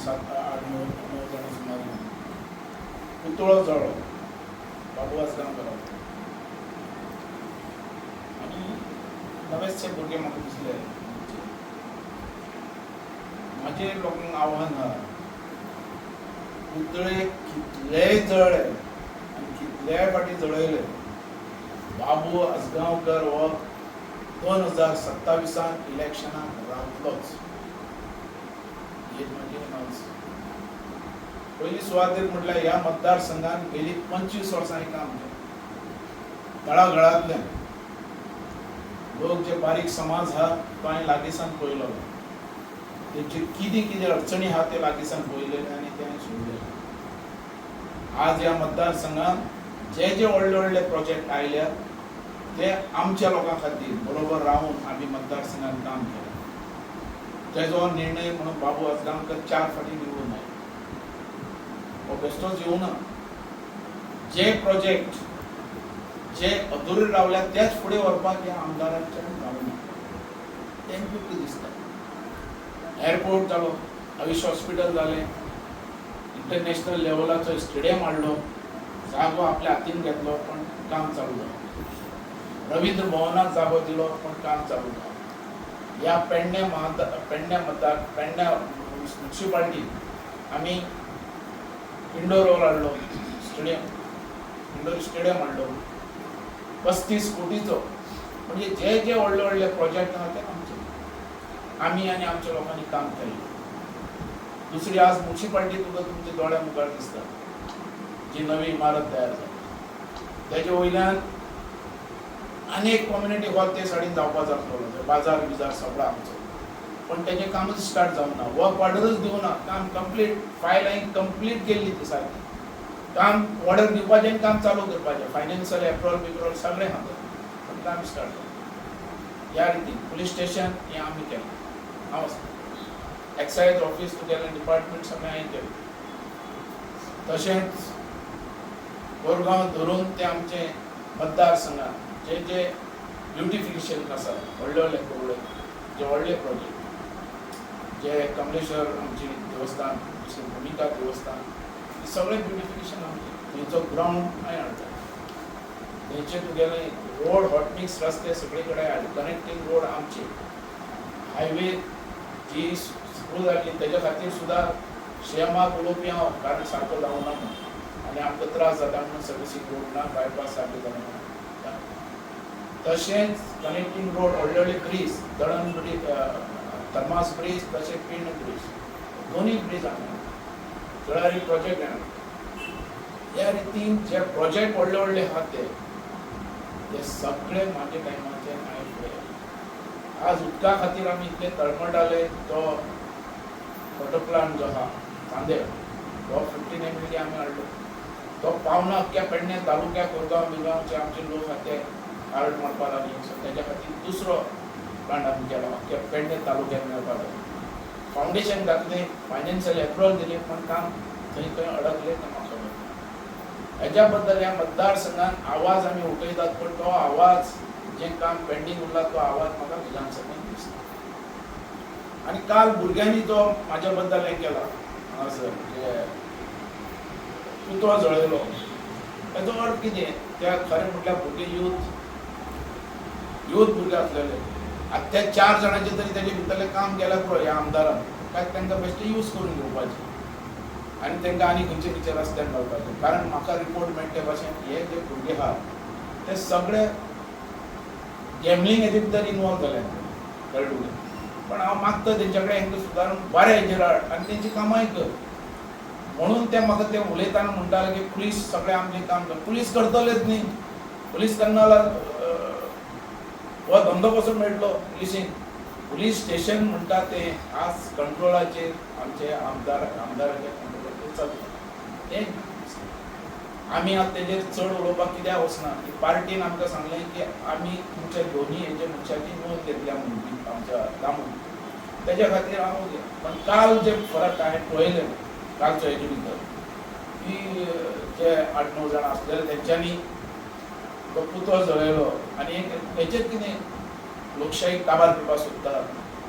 7 8 9 जाणां सुमार पुतळो जळो बाबू आजगांवकर आनी नवेचे भुरगे म्हाका दिसले म्हाजे लोकांक आव्हान आहा पुतळे कितलेय जळ्ळे आनी कितलेय फाटी जळयले बाबू आजगांवकर हो 2027 इलेक्शनाक रावतलोच ही म्हाजी अनाउन्स पयली सुवातेर म्हटल्यार ह्या मतदारसंघान गेली 25 वर्सां काम केलें तळागळांतल्यान लोक जे बारीक समाज आहा तो हांवें लागींसान पळयलो तेंचे कितें कितें अडचणी आहा ते लागींसान पळयलेले आनी ते हांवें सोडलेले आज ह्या मतदारसंघान जे जे व्हडले व्हडले प्रोजेक्ट आयल्या ते आमच्या लोकां खातीर बरोबर रावन आमी मतदारसंघान काम केलें तेजो निर्णय म्हणून बाबू आजगांवकर 4 फाटी निवडून आयले हो बेश्टोच येवना जे प्रोजेक्ट जे अधुरे रावल्या तेच फुडें व्हरपाक ह्या आमदारांच्यान जावना तेंकां कितें दिसता एअरपोर्ट जालो आयुष हॉस्पिटल जालें इंटरनॅशनल लेवलाचो स्टेडियम हाडलो जागो आपल्या हातीन घेतलो पण काम चालू जालें रवींद्र भवनाक जागो दिलो पण काम चालू जालें ह्या पेडण्या म्युनिसिपालिटी आमी इंडोर हॉल हाडलो इंडोर स्टेडियम हाडलो 35 कोटीचो म्हणजे जे जे व्हडले व्हडले प्रोजेक्ट आहा ते आमचे आमी आनी आमच्या लोकांनी काम केलें दुसरी आज म्युनिसिपालिटी तुका तुमच्या दोळ्या मुखार दिसता जी नवी इमारत तयार जाली तेजे वयल्यान अनेक कम्युनिटी हॉल ते सायडीन जावपा जातलो बाजार बिजार सगळो आमचो पण तेजें कामच स्टार्ट जावना वर्क ऑर्डरच दिवना काम कंप्लीट फायल हांवें कंप्लीट केल्ली ती सारकी काम ऑर्डर दिवपाचें आनी काम चालू करपाचें फायनान्शियल एप्रूवल बिप्रूवल सगळें आहा पण काम स्टार्ट जावना ह्या रितीन पुलीस स्टेशन हें आमी केलें हांव एक्सायज ऑफिस तुगेलें डिपार्टमेंट सगळें हांवें केलें तशेंच कोरगांव धरून ते आमचे मतदारसंघात जे जे ब्युटिफिकेशन आसा व्हडले व्हडले प्रोग्राम जे व्हडले प्रोजेक्ट जे कमलेश्वर आमची देवस्थान भूमिका देवस्थान हे सगळे ब्युटिफिकेशन आमचे थंयचो ग्राउंड हांवें हाडलो थंयचे तुगेले रोड हॉट मिक्स रस्ते सगळे कडेन हाडले कनेक्टींग रोड आमचे हायवे जी सुरू जाल्ली तेज्या खातीर सुद्दां शेमाक उलोवपी हांव कारण सारको जावना म्हणून आनी आमकां त्रास जाता म्हणून सर्विसींग रोड ना बायपास सारको जावना तशेंच कनेक्टींग रोड व्हडले व्हडले ब्रीज दळण ब्रीज थर्मास ब्रीज तशेंच पिंड ब्रीज दोनूय ब्रीज हांवें जळारी प्रोजेक्ट हांवें ह्या रितीन जे प्रोजेक्ट व्हडले व्हडले आहा ते सगळे म्हाज्या टायमाचे हांवें फुडें आज उदका खातीर आमी इतले तळमळटाले तो वॉटर प्लांट जो आहा चांदेर तो 15 MLD आमी हाडलो तो पावना अख्ख्या पेडण्या तालुक्या कोरगांव बिरगांवचे आमचे लोक आहा ते कार्ड मारपा लागले सो तेज्या खातीर दुसरो प्लांट आमी केलो अख्ख्या पेडण्या तालुक्यात मेळपा लागलो फावंडेशन घातलें फायनान्शियल एप्रूवल दिलें पण काम थंय खंय अडकलें तें म्हाका खबर ना हेज्या बद्दल ह्या मतदारसंघान आवाज आमी उठयतात पण तो आवाज जें काम पेंडींग उरला तो आवाज म्हाका विधानसभेन दिसता आनी काल भुरग्यांनी जो म्हाज्या बद्दल हें केला हांगासर जे पुतळो जळयलो हेजो अर्थ कितें त्या खरें म्हटल्यार भुरगे यूथ भुरगे आसलेले आतां ते 4 जाणांचे तरी तेजे भितरलें काम केलां पळय ह्या आमदारान काय तांकां बेश्टे यूज करून घेवपाचें आनी तांकां आनी खंयचे खंयचे रस्त्यान घालपाचें कारण म्हाका रिपोर्ट मेळटा ते भाशेन हे जे भुरगे आहा ते सगळे गॅमलींग हेजे भितर इनवॉल्व जाले कळ्ळें पण हांव मागता तेंच्या कडेन हांकां सुदारून बरे हेजेर हाड आनी तेंची कामांय कर म्हणून ते म्हाका ते उलयताना म्हणटाले की पुलीस सगळें आमचें काम कर पुलीस करतलेच न्ही पुलीस करना हो धंदो कसो मेळटलो पुलीस स्टेशन म्हणटा ते आज कंट्रोलाचेर आमचे आमदाराच्या कंट्रोलाचेर चलता तें आमी आतां तेजेर चड उलोवपाक कित्याक वचना की पार्टीन आमकां सांगलें की आमी तुमच्या दोनी हेजे मनशाची नोंद घेतल्या म्हणून आमच्या दामून तेज्या खातीर हांव पण काल जे फरक हांवें पळयले कालचो हेजे भितर की जे 8-9 जाणां आसलेले तेंच्यांनी तो पुतळो जळयलो आनी हेचेर कितें लोकशाही काबार करपाक सोदता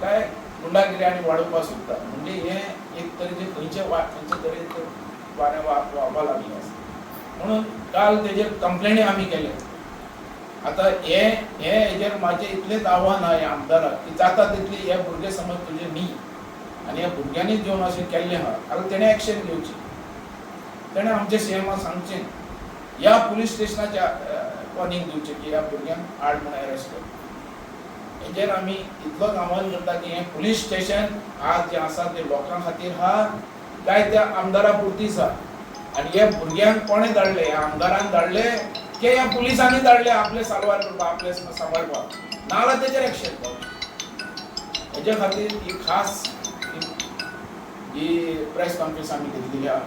काय गुंडागिरी आनी वाडोवपाक सोदता म्हणजे हें एक तरेचें खंयचे तरी वारें व्हांवपा लागले आसा. म्हणून काल तेजेर कंप्लेनी आमी केले. आतां हेजेर म्हाजें इतलेंच आव्हान आहा ह्या आमदाराक की जाता तितली हे भुरगे समज तुजे न्ही आनी ह्या भुरग्यांनी जेवन अशें केल्लें आहा जाल्यार तेणें एक्शन घेवची. तेणें आमच्या सीएमाक सांगचें, ह्या पुलीस स्टेशनाच्या वॉर्निंग दिवचें की ह्या भुरग्यांक हाड म्हूण अरेस्ट कर. हेजेर आमी इतलोच आव्हान करता की हें पुलीस स्टेशन आज जें आसा तें लोकां खातीर आहा काय त्या आमदारा पुरतीच आहा. आनी हे भुरग्यांक कोणें धाडले? ह्या आमदारान धाडले की ह्या पुलिसांनी धाडले आपले सारवार करपाक, आपले सांबाळपाक, नाजाल्यार तेजेर एक्शन करप. हेजे खातीर ही खास ही प्रेस कॉन्फरन्स आमी घेतलेली आहा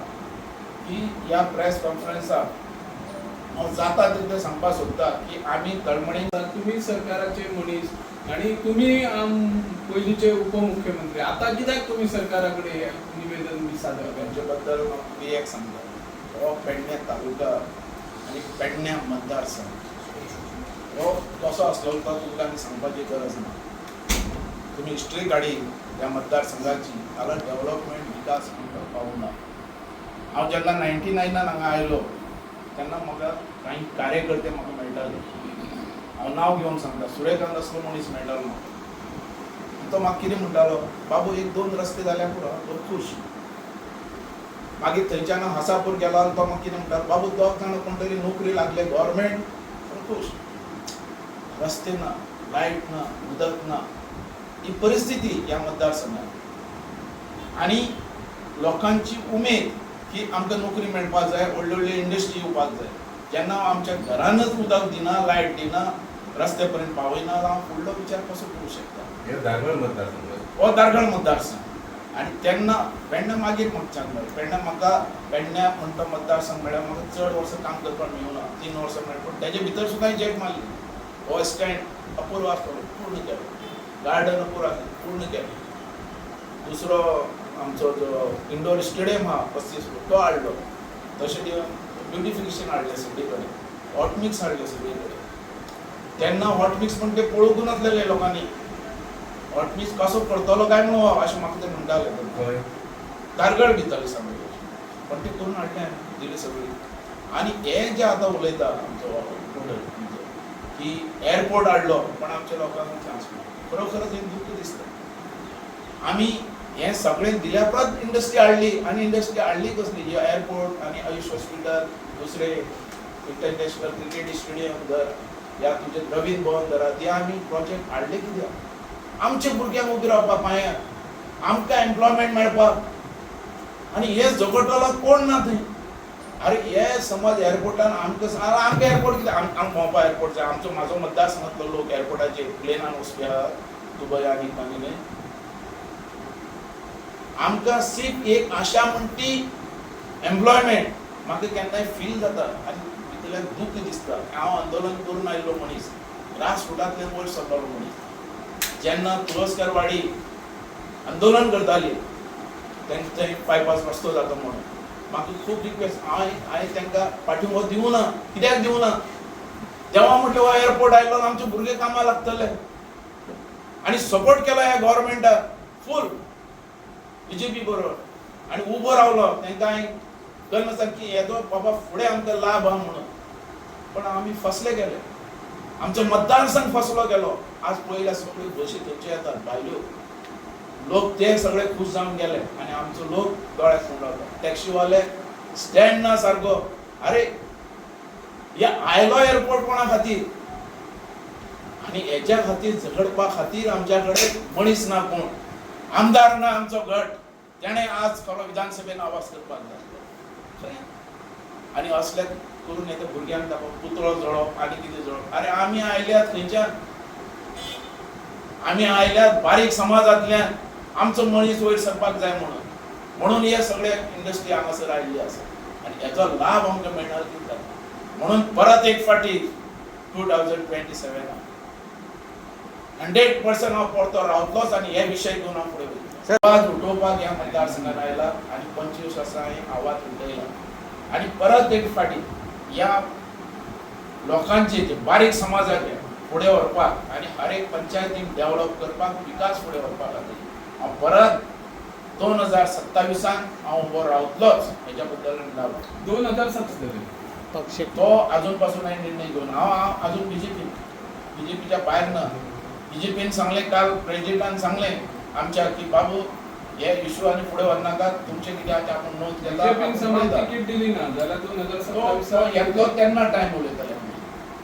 की ह्या प्रेस कॉन्फरन्साक हांव जाता तितलें सांगपाक सोदता की आमी तळमळीन तुम्ही सरकाराचे मनीस आणि तुम्ही पयलींचे उपमुख्यमंत्री, आता कित्याक तुम्ही सरकाराकडे निवेदन बी सादर करता? हेजे बद्दल मी एक सांगता, हो पेडण्या तालुका आनी पेडण्या मतदारसंघ हो कसो आसलो तो तुमकां आनी सांगपाची गरज ना. तुमी हिस्ट्री काडी ह्या मतदारसंघाची जाल्यार डेव्हलपमेंट विकास आमकां पावूना. हांव जेन्ना 99 हांगा आयलो तेन्ना म्हाका कांय कार्यकर्ते म्हाका मेळटाले. हांव नांव घेवन सांगता, सुरेकांत असलो मनीस मेळटालो म्हाका. तो म्हाका कितें म्हणटालो, बाबू 1-2 रस्ते जाल्या पुरो तो खूश. मागीर थंयच्यान हासापूर गेलो आनी तो म्हाका कितें म्हणटालो, बाबू 2 जाणां कोण तरी नोकरी लागले गव्हर्मेंट तो खूश. रस्ते ना, लायट ना, उदक ना, ही परिस्थिती ह्या मतदारसंघात. आनी लोकांची उमेद की आमकां नोकरी मेळपाक जाय, व्हडल्यो व्हडल्यो इंडस्ट्री येवपाक जाय. जेन्ना आमच्या घरानच उदक दिना, लायट दिना, रस्ते पर्यंत पावयना, हांव फुडलो विचार कसो करूं शकता? हे दारगळ मतदारसंघ, हो दारगळ मतदारसंघ. आनी तेन्ना पेडण्या मागीर म्हाका चान्स मेळ्ळो. पेडण्या म्हाका पेडण्या म्हणटा मतदारसंघ मेळ्ळ्यार म्हाका चड वर्सां काम करपाक मेळूना, 3 वर्सां मेळ्ळी. पूण तेजे भितर सुद्दां जेट मारली. हो स्टँड अपूर्व आसलो, पूर्ण केलो. गार्डन अपूर्व आसलें, पूर्ण केलें. दुसरो आमचो जो इंडोर स्टेडियम आहा 35 तो हाडलो. तशें ब्युटिफिकेशन हाडलें सगळे कडेन, हॉट मिक्स हाडलें सगळे कडेन. तेन्ना हॉट मिक्स पूण ते पळोवंक नासलेले लोकांनी. हॉट मिक्स कसो करतलो काय म्हणून अशें म्हाका ते म्हणटाले. दारगळ भितरली सगळे, पण ते करून हाडलें दिली सगळी. आनी हे जे आतां उलयता आमचो की एअरपोर्ट हाडलो पण आमच्या लोकांक चान्स मेळ्ळो, खरोखरच हे दुख्ख दिसता. आमी हे सगळें दिल्या परत इंडस्ट्री हाडली. आनी इंडस्ट्री हाडली कसली? जी एअरपोर्ट आनी आयुष हॉस्पिटल, दुसरे इंटरनॅशनल क्रिकेट स्टेडियम धर, या तुजे नवीन भवन धरा, ते आमी प्रोजेक्ट हाडले कित्याक? आमच्या भुरग्यांक उबी रावपाक पांयार, आमकां एम्प्लॉयमेंट मेळपाक. आनी हे झगडटलो कोण ना थंय. अरे हे समज एअरपोर्टान आमकां एअरपोर्ट कितें? आमकां भोंवपा एअरपोर्ट जाय. आमचो म्हाजो मतदारसंघांतलो लोक एअरपोर्टाचेर प्लेनान वचपी आहा दुबय आनी आनी आमकां सिर्फ एक आशा म्हणटी एम्प्लॉयमेंट. म्हाका केन्नाय फील जाता आनी भितरल्यान दूख दिसता. हांव आंदोलन करून आयिल्लो मनीस, राजकोटांतल्यान वयर सरलोलो मनीस. जेन्ना तुळसकरवाडी आंदोलन करताली तेंचे थंय बायपास रस्तो जाता म्हणून म्हाका खूब रिक्वेस्ट, हांवें तांकां पाठिंबो दिवं ना. कित्याक दिवं ना? जेव्हा म्हटलें हो एअरपोर्ट आयिल्लो आमचे भुरगे कामाक लागतले. आनी सपोर्ट केलो ह्या गव्हर्मेंटाक फूल बीजेपी बरोबर. आनी उबो रावलो तांकां हांवें गन आसा की हेजो बाबा फुडें आमकां लाभ आहा म्हणून. पण आमी फसले गेले, आमचो मतदारसंघ फसलो गेलो. आज पळयल्यार सगळ्यो बशी थंयच्यो येतात भायल्यो. लोक ते सगळे खूश जावन गेले आनी आमचो लोक दोळ्याक फोन लावता. टॅक्सीवाले स्टँड ना सारको. अरे हे आयलो एअरपोर्ट कोणा खातीर? आनी हेच्या खातीर झगडपा खातीर आमच्या कडेन मनीस ना. कोण? आमदार ना आमचो गट. तेणें आज खरो विधानसभेन आवाज करपाक जाय. आनी असले करून येता भुरग्यांक दाखोवप, पुतळो जळोवप आनी कितें जळोवप. अरे आमी आयल्यात खंयच्यान? आमी आयल्यात बारीक समाजांतल्यान. आमचो मनीस वयर सरपाक जाय म्हणून हे सगळे इंडस्ट्री हांगासर आयिल्ली आसा. आनी हेचो लाभ आमकां मेळना कित्याक? म्हणून परत एक फाटी 2027 100% हांव परतो रावतलोच आनी हे विशय घेवन हांव फुडें वयतलों. आवाज उठोवपाक ह्या मतदारसंघान आयला आनी 25 वर्सां हांवें आवाज उठयला. आनी परत एक फाटी ह्या लोकांचे जे बारीक समाजाचे फुडें व्हरपाक आनी हर एक पंचायतीक डेव्हलप करपाक, विकास फुडें व्हरपाक खातीर हांव परत 2027 हांव उबो रावतलोच हेच्या बद्दल म्हणटालो. 2027 पक्ष तो अजूनपासून हांवें निर्णय घेवन हांव अजून बीजेपीच्या भायर ना. बीजेपीन सांगलें काल प्रेजिडेंटान सांगलें आमच्या की बाबू हे इशू आनी फुडें वरनाका तुमचे कितें आसा आपण नोंद केला बीजेपीन समज तिकीट दिली ना जाल्यार 2027 येतलो तेन्ना टायम उलयतले.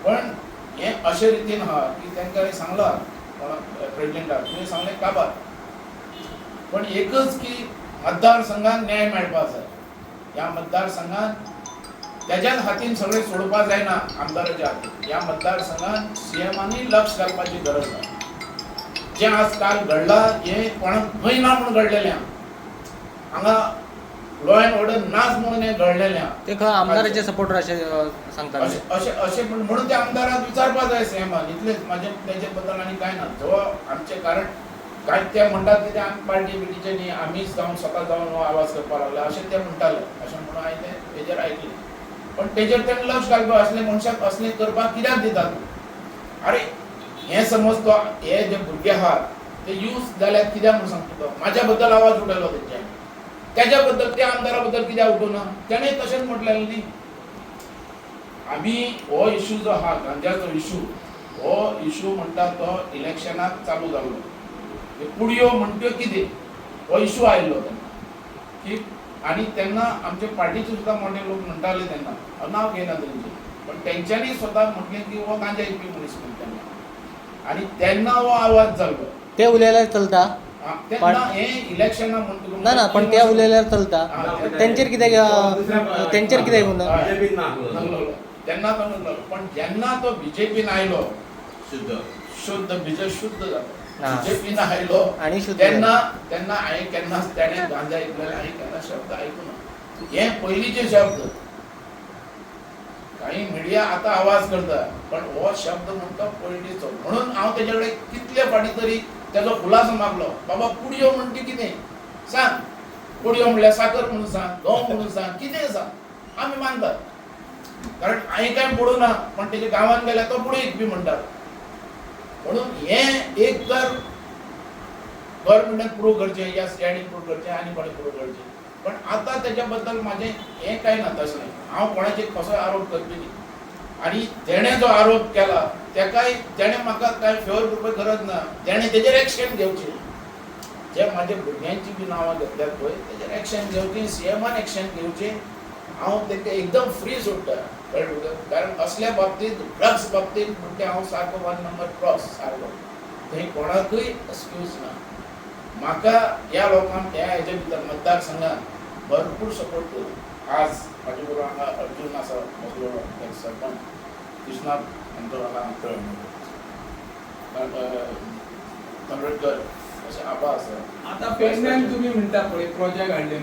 पण हे अशे रितीन आहा की तांकां सांगलां प्रेजिडेंटाक तुवें सांगलें काबार. पण एकच की मतदारसंघात न्याय मेळपा जाय. ह्या मतदारसंघात त्याच्याच हातीन सगळें सोडपा जायना आमदाराच्या हातीन. ह्या मतदारसंघात सीएमांनी लक्ष घालपाची गरज आसा. जे आज काल घडलां हे कोणाक खंय ना म्हणून घडलेलें हांगा लॉ अँड ऑर्डर नाच म्हणून हे घडलेलें ते खंय आमदाराचे सपोर्टर असे सांगतात. अशें म्हणून त्या आमदाराक विचारपा जाय सीएमान. इतलेंच म्हाजे तेजे बद्दल आनी कांय ना. जो आमचे कारण काय ते म्हणटात की ते आमी पार्टी बिटीचे न्ही आमीच जावन स्वता जावन हो आवाज करपा लागला अशें ते म्हणटाले. अशें म्हणून हांवें ते तेजेर आयकलें. पण तेजेर तेणें लक्ष घालपाक असले मनशाक असलें करपाक कित्याक दितात. अरे हे समज तो हे जे भुरगे आहात ते यूज जाल्यात कित्याक म्हणून सांगता तो. म्हाज्या बद्दल आवाज उठयलो तेंच्यानी. त्याच्या बद्दल त्या आमदारा बद्दल कित्याक उठोवना. तेणें तशेंच म्हटलेलें न्ही. आमी हो इशू जो आहा गांजाचो इशू हो इशू म्हणटा तो इलेक्शनाक चालू जाल्लो. पुडयो म्हणट्यो कितें हो इशू आयिल्लो तेन्ना की आनी तेन्ना आमचे पार्टीचे सुद्दां मोठे लोक म्हणटाले तेन्ना नांव घेयना तेंचें. पण तेंच्यांनी स्वता म्हटलें की हो गांजा विकपी मनीस म्हणून तेन्ना. आनी तेन्ना हो आवाज जाल्लो. ते उलयल्यार चलता. तेन्ना हे इलेक्शना म्हणटकूच ना पण ते उलयल्यार चलता. तेंचेर कित्याक तेन्ना तो म्हणलो. पण जेन्ना तो बीजेपीन आयलो शुद्ध जालो. बीजेपीन आयलो आणि तेन्ना हांवें केन्नाच तेणें गांजा विकलेले हांवें केन्ना शब्द आयकूना. हे पयलींचे शब्द. काही मिडिया आता आवाज करता पण हो शब्द म्हणतो पयलींचो. म्हणून हांव तेजे कडेन कितले फाटी तरी तेजो खुलासो मागलो. बाबा पुडयो म्हणटा कितें सांग. पुडयो म्हणल्यार साकर म्हणून सांग गंव म्हणून सांग कितें सांग आमी मानतात. कारण हांवें कांय पडूना पण तेजे गांवांत गेल्यार तो पुडयो विकपी म्हणटात. म्हणून हे एक तर गव्हर्नमेंटान प्रूव करचें या सीआयडीन प्रूव करचें आनी कोणें प्रूव करचें. पण आता तेच्या बद्दल म्हाजें हें कांय ना तसलें. हांव कोणाचेर कसोय आरोप करपी न्ही. आनी तेणें जो आरोप केला तेकाय तेणें म्हाका कांय फेवर करपाची गरज ना. तेणें तेजेर एक्शन घेवचें. जे म्हाज्या भुरग्यांची बी नांवां घेतल्यात पळय तेजेर एक्शन घेवचें. सीएमान एक्शन घेवचें. हांव तेका एकदम फ्री सोडटा. कारण असल्या बाबतींत ड्रग्स बाबतींत म्हणटा हांव सारको 1 नंबर क्रॉस सारको. थंय कोणाकूय एक्सक्यूज ना. म्हाका ह्या लोकांक ह्या हेजे भितर मतदारसंघात भरपूर सपोर्ट केलो. आज म्हाजे बरोबर हांगा अर्जून आसा म्हजो सरपंच कृष्णात हांचो हांगा तंबरेकर अशे आबा आसा. आता पेडण्यान तुम्ही म्हणटा पळय प्रोजेक्ट हाडले